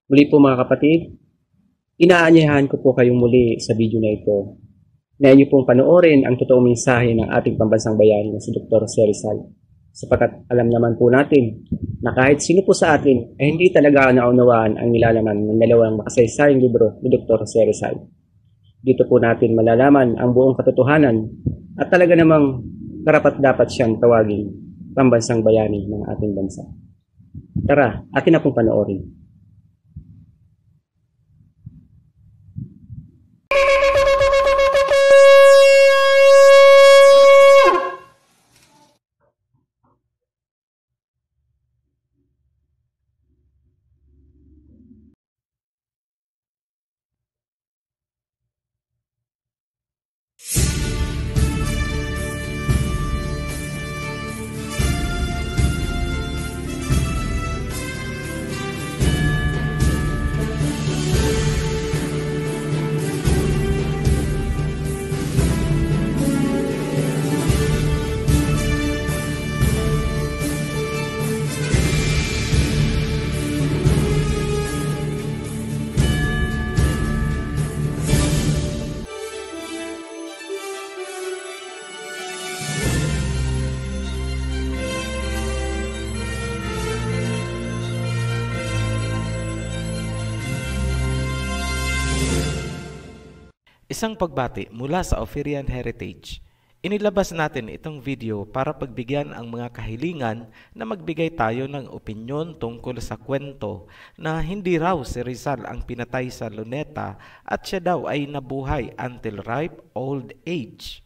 Muli po mga kapatid, inaanyayahan ko po kayong muli sa video na ito na inyo pong panoorin ang totoong mensahe ng ating pambansang bayani na si Dr. Jose Rizal. Sapagkat alam naman po natin na kahit sino po sa atin ay hindi talaga naunawaan ang nilalaman ng dalawang makasaysayang libro ni Dr. Jose Rizal. Dito po natin malalaman ang buong katotohanan at talaga namang karapat-dapat siyang tawagin pambansang bayani ng ating bansa. Tara, atin na pong panoorin. Isang pagbati mula sa Ophirian Heritage. Inilabas natin itong video para pagbigyan ang mga kahilingan na magbigay tayo ng opinyon tungkol sa kwento na hindi raw si Rizal ang pinatay sa Luneta at siya daw ay nabuhay until ripe old age.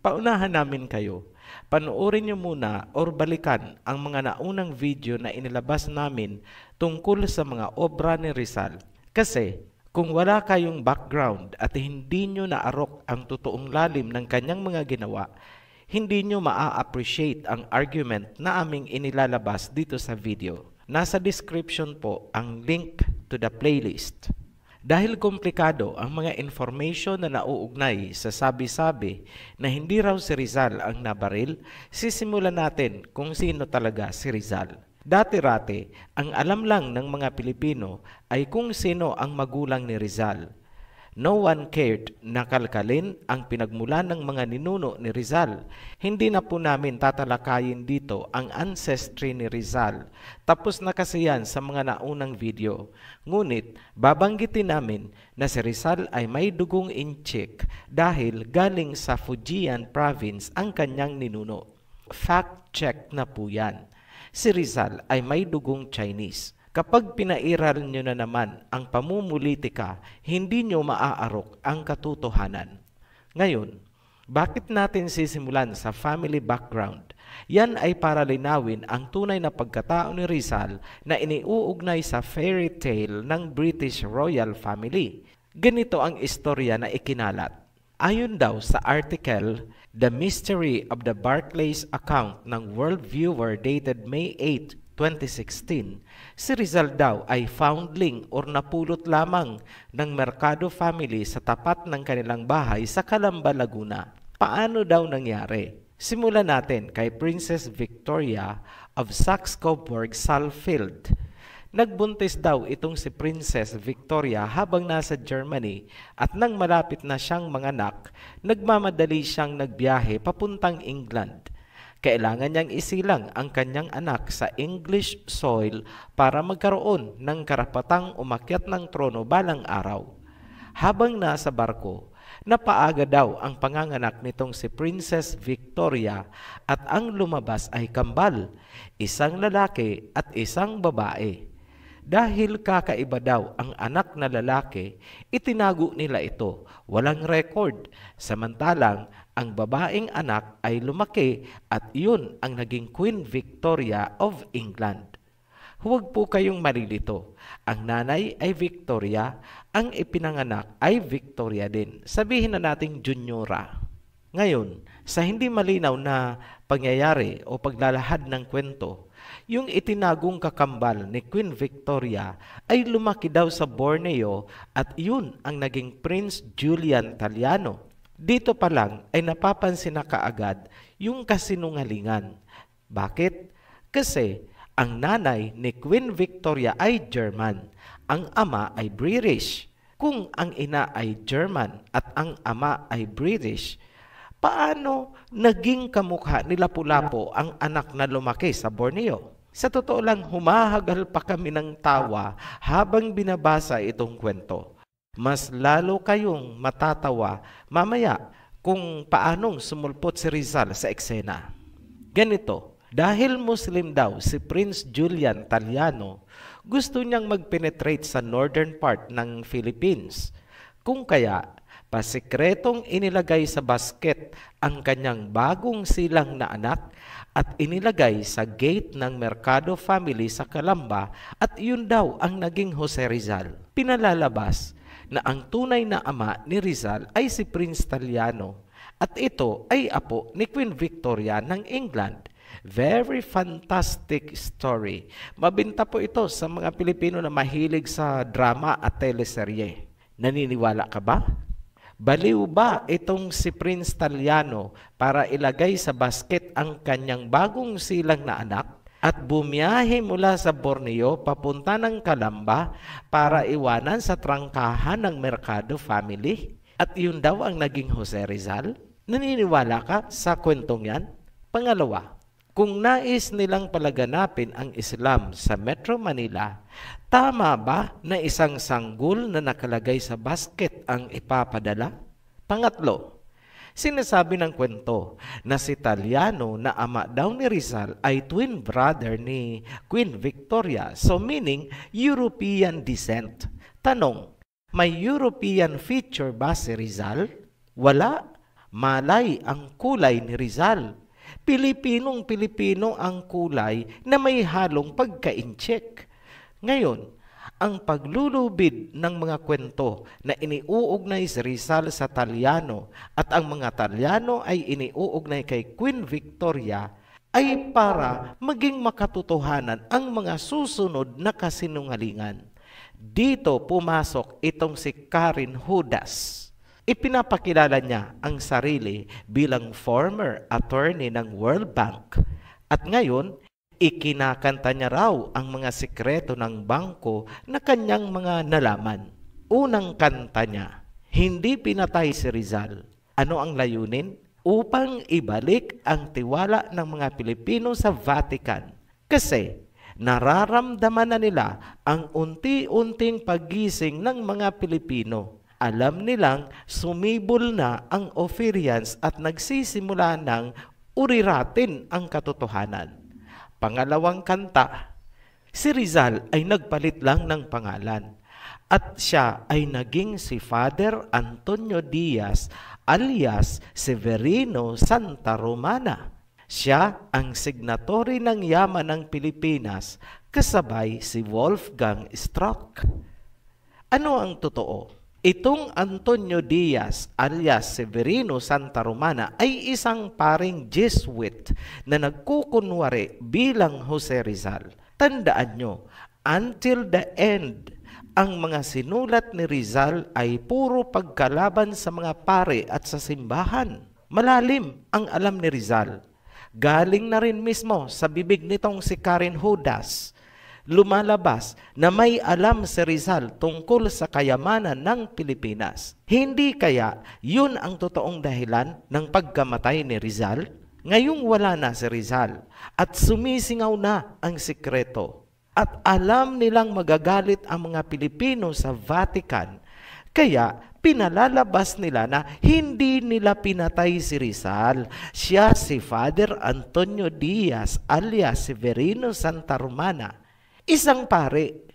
Paunahan namin kayo. Panoorin nyo muna or balikan ang mga naunang video na inilabas namin tungkol sa mga obra ni Rizal. Kasi kung wala kayong background at hindi nyo naarok ang totoong lalim ng kanyang mga ginawa, hindi nyo maa-appreciate ang argument na aming inilalabas dito sa video. Nasa description po ang link to the playlist. Dahil komplikado ang mga information na nauugnay sa sabi-sabi na hindi raw si Rizal ang nabaril, sisimulan natin kung sino talaga si Rizal. Dati-rati, ang alam lang ng mga Pilipino ay kung sino ang magulang ni Rizal. No one cared na kalkalin ang pinagmulan ng mga ninuno ni Rizal. Hindi na po namin tatalakayin dito ang ancestry ni Rizal. Tapos na kasi yan sa mga naunang video. Ngunit, babanggitin namin na si Rizal ay may dugong inchik dahil galing sa Fujian province ang kanyang ninuno. Fact check na po yan. Si Rizal ay may dugong Chinese. Kapag pinairal nyo na naman ang pamumulitika, hindi nyo maaarok ang katotohanan. Ngayon, bakit natin sisimulan sa family background? Yan ay para linawin ang tunay na pagkatao ni Rizal na iniuugnay sa fairy tale ng British royal family. Ganito ang istorya na ikinalat. Ayon daw sa article, The Mystery of the Barclays Account ng World Viewer dated May 8, 2016, si Rizal daw ay foundling or napulot lamang ng Mercado family sa tapat ng kanilang bahay sa Calamba, Laguna. Paano daw nangyari? Simulan natin kay Princess Victoria of Saxe-Coburg-Saalfeld. Nagbuntis daw itong si Princess Victoria habang nasa Germany at nang malapit na siyang manganak, nagmamadali siyang nagbiyahe papuntang England. Kailangan niyang isilang ang kanyang anak sa English soil para magkaroon ng karapatang umakyat ng trono balang araw. Habang nasa barko, napaaga daw ang panganganak nitong si Princess Victoria at ang lumabas ay kambal, isang lalaki at isang babae. Dahil kakaiba daw ang anak na lalaki, itinago nila ito, walang record. Samantalang ang babaeng anak ay lumaki at iyon ang naging Queen Victoria of England. Huwag po kayong malilito. Ang nanay ay Victoria, ang ipinanganak ay Victoria din. Sabihin na nating Juniora. Ngayon, sa hindi malinaw na pangyayari o paglalahad ng kwento, yung itinagong kakambal ni Queen Victoria ay lumaki daw sa Borneo at yun ang naging Prince Julian Taliano. Dito pa lang ay napapansin na kaagad yung kasinungalingan. Bakit? Kasi Ang nanay ni Queen Victoria ay German, ang ama ay British. Kung ang ina ay German at ang ama ay British, paano naging kamukha ni Lapu-Lapu ang anak na lumaki sa Borneo? Sa totoo lang, humahagal pa kami ng tawa habang binabasa itong kwento. Mas lalo kayong matatawa mamaya kung paanong sumulpot si Rizal sa eksena. Ganito, dahil Muslim daw si Prince Julian Taliano, gusto niyang mag-penetrate sa northern part ng Philippines. Kung kaya, pasikretong inilagay sa basket ang kanyang bagong silang na anak at inilagay sa gate ng Mercado family sa Calamba at yun daw ang naging Jose Rizal. Pinalalabas na ang tunay na ama ni Rizal ay si Prince Taliano at ito ay apo ni Queen Victoria ng England. Very fantastic story. Mabinta po ito sa mga Pilipino na mahilig sa drama at teleserye. Naniniwala ka ba? Baliw ba itong si Prince Taliano para ilagay sa basket ang kanyang bagong silang na anak at bumiyahe mula sa Borneo papunta ng Calamba para iwanan sa trangkahan ng Mercado family? At yun daw ang naging Jose Rizal? Naniniwala ka sa kwentong yan? Pangalawa, kung nais nilang palaganapin ang Islam sa Metro Manila, tama ba na isang sanggol na nakalagay sa basket ang ipapadala? Pangatlo, sinasabi ng kwento na si Taliano na ama daw ni Rizal ay twin brother ni Queen Victoria, so meaning European descent. Tanong, may European feature ba si Rizal? Wala. Malay ang kulay ni Rizal. Pilipinong-Pilipino ang kulay na may halong pagka-incheck. Ngayon, ang paglulubid ng mga kwento na iniuugnay si Rizal sa Taliano at ang mga Taliano ay iniuugnay kay Queen Victoria ay para maging makatotohanan ang mga susunod na kasinungalingan. Dito pumasok itong si Karen Hudas. Ipinapakilala niya ang sarili bilang former attorney ng World Bank at ngayon, ikinakanta niya raw ang mga sikreto ng bangko na kanyang mga nalaman. Unang kanta niya, hindi pinatay si Rizal. Ano ang layunin? Upang ibalik ang tiwala ng mga Pilipino sa Vatican. Kasi nararamdaman na nila ang unti-unting paggising ng mga Pilipino. Alam nilang sumibol na ang Ophirians at nagsisimula ng uriratin ang katotohanan. Pangalawang kanta, si Rizal ay nagpalit lang ng pangalan at siya ay naging si Father Antonio Diaz alias Severino Santa Romana. Siya ang signatory ng yaman ng Pilipinas kasabay si Wolfgang Struck. Ano ang totoo? Itong Antonio Diaz alias Severino Santa Romana ay isang paring Jesuit na nagkukunwari bilang Jose Rizal. Tandaan nyo, until the end, ang mga sinulat ni Rizal ay puro pagkalaban sa mga pare at sa simbahan. Malalim ang alam ni Rizal. Galing na rin mismo sa bibig nitong si Karen Hudas. Lumalabas na may alam si Rizal tungkol sa kayamanan ng Pilipinas. Hindi kaya yun ang totoong dahilan ng pagkamatay ni Rizal? Ngayong wala na si Rizal at sumisingaw na ang sikreto at alam nilang magagalit ang mga Pilipino sa Vatican, kaya pinalalabas nila na hindi nila pinatay si Rizal. Siya si Father Antonio Diaz alias Severino Santa Romana. Isang pare.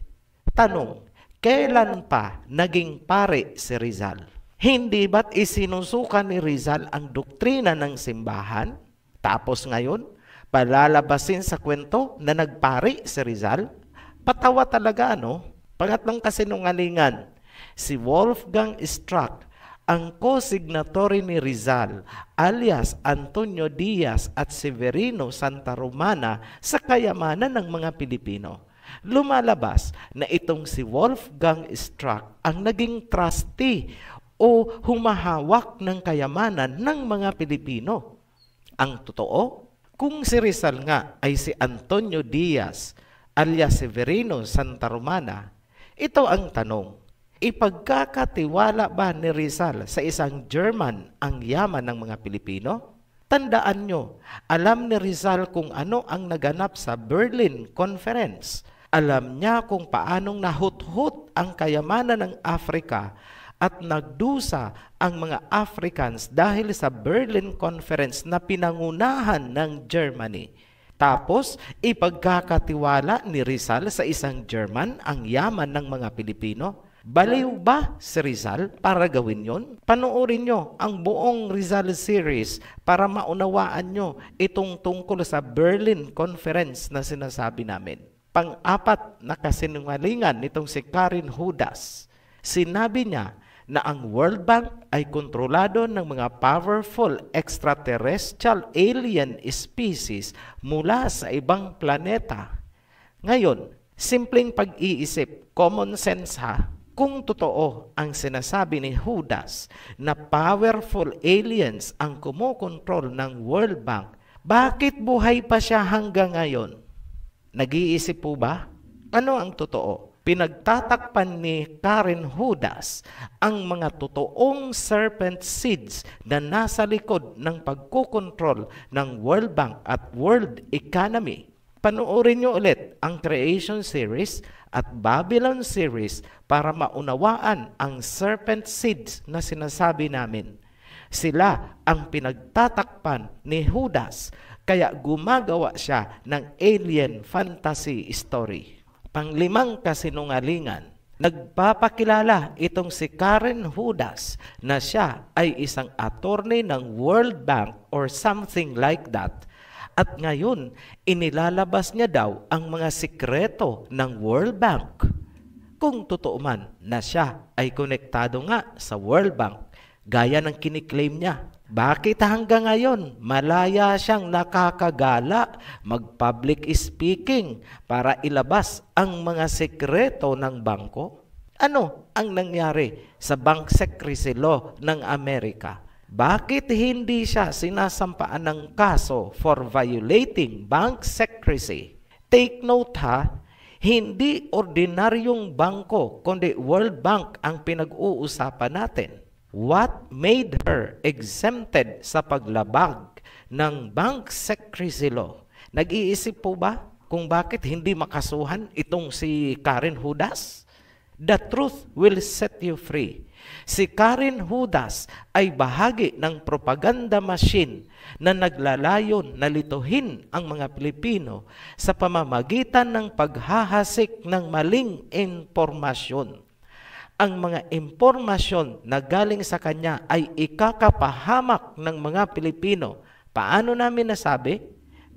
Tanong, kailan pa naging pare si Rizal? Hindi ba't isinusukan ni Rizal ang doktrina ng simbahan? Tapos ngayon, palalabasin sa kwento na nagpare si Rizal? Patawa talaga, no? Pangatlong kasinungalingan, si Wolfgang Struck, ang co-signatory ni Rizal alias Antonio Diaz at Severino Santa Romana sa kayamanan ng mga Pilipino. Lumalabas na itong si Wolfgang Struck ang naging trustee o humahawak ng kayamanan ng mga Pilipino. Ang totoo, Kung si Rizal nga ay si Antonio Diaz alias Severino Santa Romana, ito ang tanong, ipagkakatiwala ba ni Rizal sa isang German ang yaman ng mga Pilipino? Tandaan nyo, alam ni Rizal kung ano ang naganap sa Berlin Conference. Alam niya kung paanong nahuthut ang kayamanan ng Afrika at nagdusa ang mga Africans dahil sa Berlin Conference na pinangunahan ng Germany. Tapos, ipagkakatiwala ni Rizal sa isang German ang yaman ng mga Pilipino? Baliw ba si Rizal para gawin yon? Panoorin nyo ang buong Rizal series para maunawaan nyo itong tungkol sa Berlin Conference na sinasabi namin. Pang-apat na kasinungalingan nitong si Karen Hudas. Sinabi niya na ang World Bank ay kontrolado ng mga powerful extraterrestrial alien species mula sa ibang planeta. Ngayon, simpleng pag-iisip, common sense ha, kung totoo ang sinasabi ni Judas na powerful aliens ang kumokontrol ng World Bank, bakit buhay pa siya hanggang ngayon? Nag-iisip po ba? Ano ang totoo? Pinagtatakpan ni Karen Hudas ang mga totoong serpent seeds na nasa likod ng pagkukontrol ng World Bank at World Economy. Panoorin nyo ulit ang Creation Series at Babylon Series para maunawaan ang serpent seeds na sinasabi namin. Sila ang pinagtatakpan ni Judas, kaya gumagawa siya ng alien fantasy story. Panglimang kasinungalingan, nagpapakilala itong si Karen Hudas na siya ay isang attorney ng World Bank or something like that. At ngayon, inilalabas niya daw ang mga sikreto ng World Bank. Kung totoo man na siya ay konektado nga sa World Bank, gaya ng kiniklaim niya, bakit hanggang ngayon malaya siyang nakakagala mag-public speaking para ilabas ang mga sekreto ng bangko? Ano ang nangyari sa Bank Secrecy Law ng Amerika? Bakit hindi siya sinasampaan ng kaso for violating bank secrecy? Take note ha, hindi ordinaryong bangko kundi World Bank ang pinag-uusapan natin. What made her exempted sa paglabag ng Bank Secrecy Law? Nag-iisip po ba kung bakit hindi makasuhan itong si Karen Hudas? The truth will set you free. Si Karen Hudas ay bahagi ng propaganda machine na naglalayon na lituhin ang mga Pilipino sa pamamagitan ng paghahasik ng maling impormasyon. Ang mga impormasyon na galing sa kanya ay ikakapahamak ng mga Pilipino. Paano namin nasabi?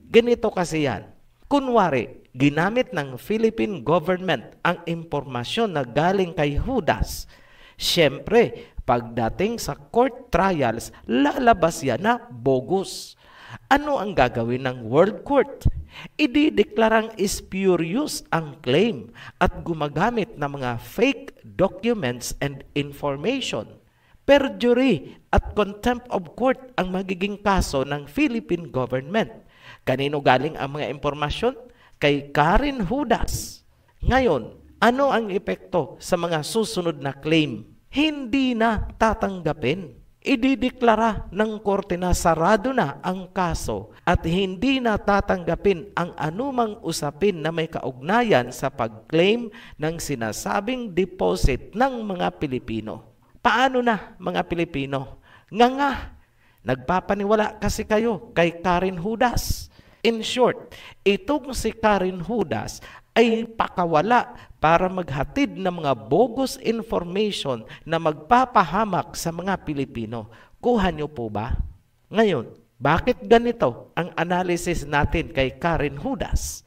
Ganito kasi yan. Kunwari, ginamit ng Philippine government ang impormasyon na galing kay Hudas. Siyempre, pagdating sa court trials, lalabas yan na bogus. Ano ang gagawin ng World Court? Idideklarang spurious ang claim at gumagamit ng mga fake documents and information. Perjury at contempt of court ang magiging kaso ng Philippine government. Kanino galing ang mga impormasyon? Kay Karen Hudas. Ngayon, ano ang epekto sa mga susunod na claim? Hindi na tatanggapin. Idideklara ng korte na sarado na ang kaso at hindi na tatanggapin ang anumang usapin na may kaugnayan sa pag-claim ng sinasabing deposit ng mga Pilipino. Paano na mga Pilipino? Nga, nagpapaniwala kasi kayo kay Karen Hudas. In short, itong si Karen Hudas ay pakawala para maghatid ng mga bogus information na magpapahamak sa mga Pilipino. Kuha niyo po ba? Ngayon, bakit ganito ang analysis natin kay Karen Hudas?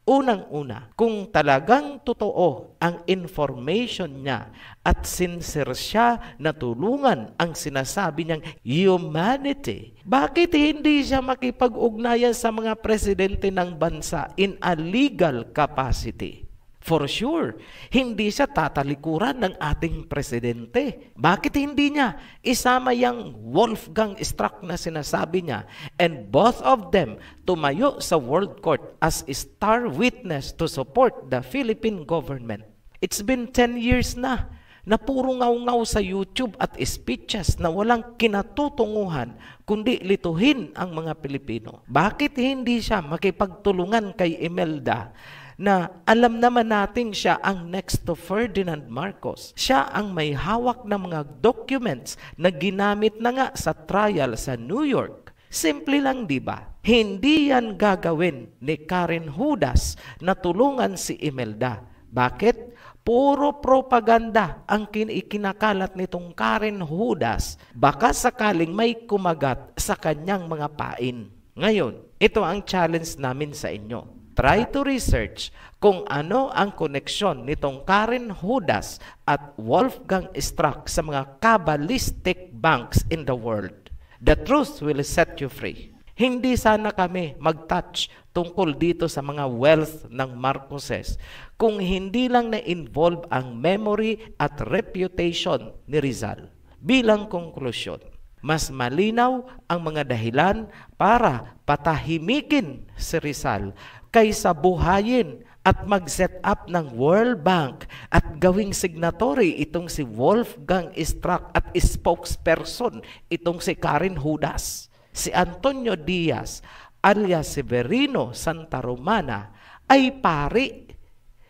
Unang-una, kung talagang totoo ang information niya at sincere siya na tulungan ang sinasabi niyang humanity, bakit hindi siya makipag-ugnayan sa mga presidente ng bansa in a legal capacity? For sure, hindi siya tatalikuran ng ating presidente. Bakit hindi niya isama yung Wolfgang Struck na sinasabi niya, and both of them tumayo sa World Court as star witness to support the Philippine government? It's been 10 years na puro ngaw-ngaw sa YouTube at speeches na walang kinatutunguhan kundi lituhin ang mga Pilipino. Bakit hindi siya makipagtulungan kay Imelda na alam naman natin siya ang next to Ferdinand Marcos? Siya ang may hawak ng mga documents na ginamit na nga sa trial sa New York. Simple lang, di ba? Hindi yan gagawin ni Karen Hudas na tulungan si Imelda. Bakit? Puro propaganda ang ikinakalat nitong Karen Hudas. Baka sakaling may kumagat sa kanyang mga pain. Ngayon, ito ang challenge namin sa inyo. Try to research kung ano ang koneksyon nitong Karen Hudas at Wolfgang Struck sa mga kabbalistic banks in the world. The truth will set you free. Hindi sana kami mag-touch tungkol dito sa mga wealth ng Marcoses kung hindi lang na-involve ang memory at reputation ni Rizal. Bilang konklusyon, mas malinaw ang mga dahilan para patahimikin si Rizal kaysa buhayin at mag-set up ng World Bank at gawing signatory itong si Wolfgang Struck at spokesperson itong si Karen Hudas. Si Antonio Diaz alias Severino Santa Romana ay pari.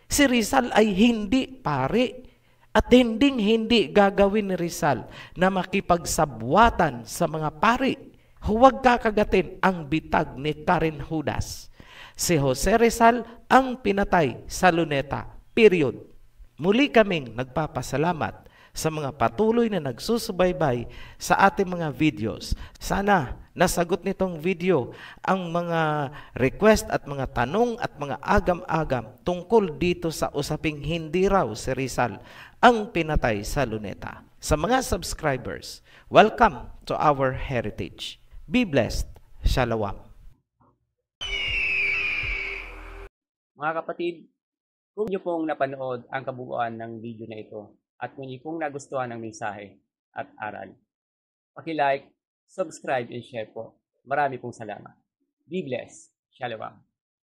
Si Rizal ay hindi pari. At hindi gagawin ni Rizal na makipagsabwatan sa mga pari. Huwag kakagatin ang bitag ni Karen Hudas. Si Jose Rizal ang pinatay sa Luneta. Period. Muli kaming nagpapasalamat sa mga patuloy na nagsusubaybay sa ating mga videos. Sana nasagot nitong video ang mga request at mga tanong at mga agam-agam tungkol dito sa usaping hindi raw si Rizal ang pinatay sa Luneta. Sa mga subscribers, welcome to our heritage. Be blessed. Shalom. Mga kapatid, kung niyo pong napanood ang kabuuan ng video na ito at kung niyo pong nagustuhan ang mensahe at aral, paki-like, subscribe, and share po. Marami pong salamat. Be blessed. Shalom.